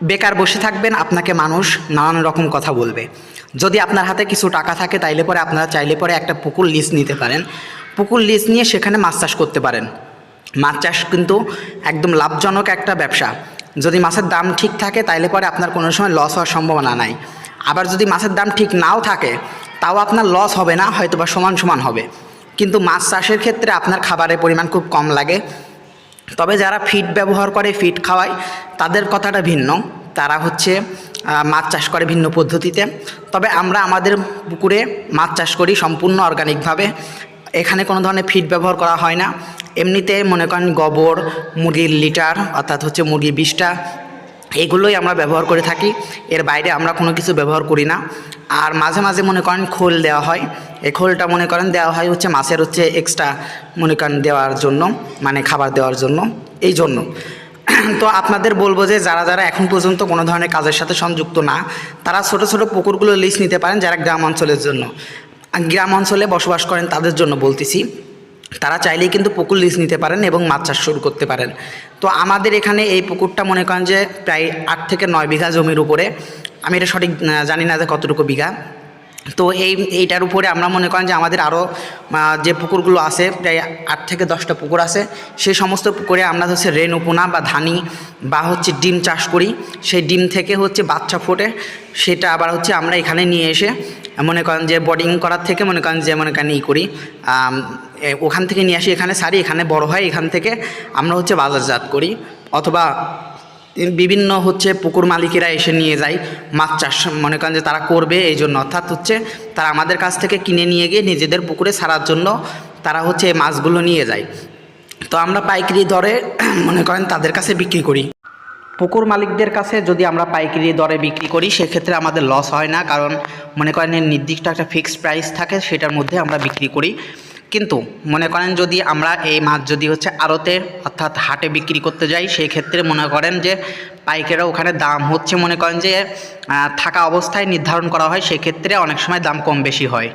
বেকার বসে থাকবেন, আপনাকে মানুষ নানান রকম কথা বলবে। যদি আপনার হাতে কিছু টাকা থাকে তাইলে পরে আপনারা চাইলে পরে একটা পুকুর লিজ নিতে পারেন। পুকুর লিজ নিয়ে সেখানে মাছ চাষ করতে পারেন। মাছ চাষ কিন্তু একদম লাভজনক একটা ব্যবসা। যদি মাছের দাম ঠিক থাকে তাইলে পরে আপনার কোনো সময় লস হওয়ার সম্ভাবনা নাই। আবার যদি মাছের দাম ঠিক নাও থাকে তাও আপনার লস হবে না, হয়তো বা সমান সমান হবে। কিন্তু মাছ চাষের ক্ষেত্রে আপনার খাবারের পরিমাণ খুব কম লাগে। তবে যারা ফিড ব্যবহার করে, ফিড খাওয়ায়, তাদের কথাটা ভিন্ন। তারা হচ্ছে মাছ চাষ করে ভিন্ন পদ্ধতিতে। তবে আমরা আমাদের পুকুরে মাছ চাষ করি সম্পূর্ণ অর্গানিকভাবে। এখানে কোনো ধরনের ফিড ব্যবহার করা হয় না। এমনিতে মনে করেন গোবর, মুরগির লিটার অর্থাৎ হচ্ছে মুরগির বিষটা, এগুলোই আমরা ব্যবহার করে থাকি। এর বাইরে আমরা কোনো কিছু ব্যবহার করি না। আর মাঝে মাঝে মনে করেন খোল দেওয়া হয়। এই খোলটা মনে করেন দেওয়া হয় হচ্ছে মাছের হচ্ছে এক্সট্রা মনে করেন দেওয়ার জন্য, মানে খাবার দেওয়ার জন্য, এই জন্য। তো আপনাদের বলবো যে যারা যারা এখন পর্যন্ত কোনো ধরনের কাজের সাথে সংযুক্ত না, তারা ছোট ছোট পুকুরগুলো লিজ নিতে পারেন, যারা গ্রাম অঞ্চলের জন্য, গ্রাম অঞ্চলে বসবাস করেন তাদের জন্য বলতেছি। তারা চাইলেই কিন্তু পুকুর লিজ নিতে পারেন এবং মাছ চাষ শুরু করতে পারেন। তো আমাদের এখানে এই পুকুরটা মনে করেন যে প্রায় 8 থেকে 9 বিঘা জমির উপরে। আমি এটা সঠিক জানি না যে কতটুকু বিঘা। তো এইটার উপরে আমরা মনে করেন যে আমাদের আরও যে পুকুরগুলো আছে, প্রায় 8 থেকে 10টা পুকুর আছে। সেই সমস্ত পুকুরে আমরা হচ্ছে রেণু পোনা বা ধানি বা হচ্ছে ডিম চাষ করি। সেই ডিম থেকে হচ্ছে বাচ্চা ফোটে, সেটা আবার হচ্ছে আমরা এখানে নিয়ে এসে মনে করেন যে বোর্ডিং করার থেকে মনে করেন যে মনে করেন করি, ওখান থেকে নিয়ে আসি, এখানে সারি, এখানে বড় হয়, এখান থেকে আমরা হচ্ছে বাজারজাত করি। অথবা বিভিন্ন হচ্ছে পুকুর মালিকেরা এসে নিয়ে যায় মাছ চাষ, মনে করেন যে তারা করবে এই জন্য, অর্থাৎ হচ্ছে তারা আমাদের কাছ থেকে কিনে নিয়ে গিয়ে নিজেদের পুকুরে ছাড়ার জন্য তারা হচ্ছে এই মাছগুলো নিয়ে যায়। তো আমরা পাইকারি দরে মনে করেন তাদের কাছে বিক্রি করি। পুকুর মালিকদের কাছে যদি আমরা পাইকারি দরে বিক্রি করি সেক্ষেত্রে আমাদের লস হয় না, কারণ মনে করেন নির্দিষ্ট একটা ফিক্সড প্রাইস থাকে, সেটার মধ্যে আমরা বিক্রি করি। কিন্তু মনে করেন যদি আমরা এই মাছ যদি হচ্ছে আড়তে অর্থাৎ হাটে বিক্রি করতে যাই, সেই ক্ষেত্রে মনে করেন যে পাইকাররা ওখানে দাম হচ্ছে মনে করেন যে থাকা অবস্থায় নির্ধারণ করা হয়, সেক্ষেত্রে অনেক সময় দাম কম বেশি হয়।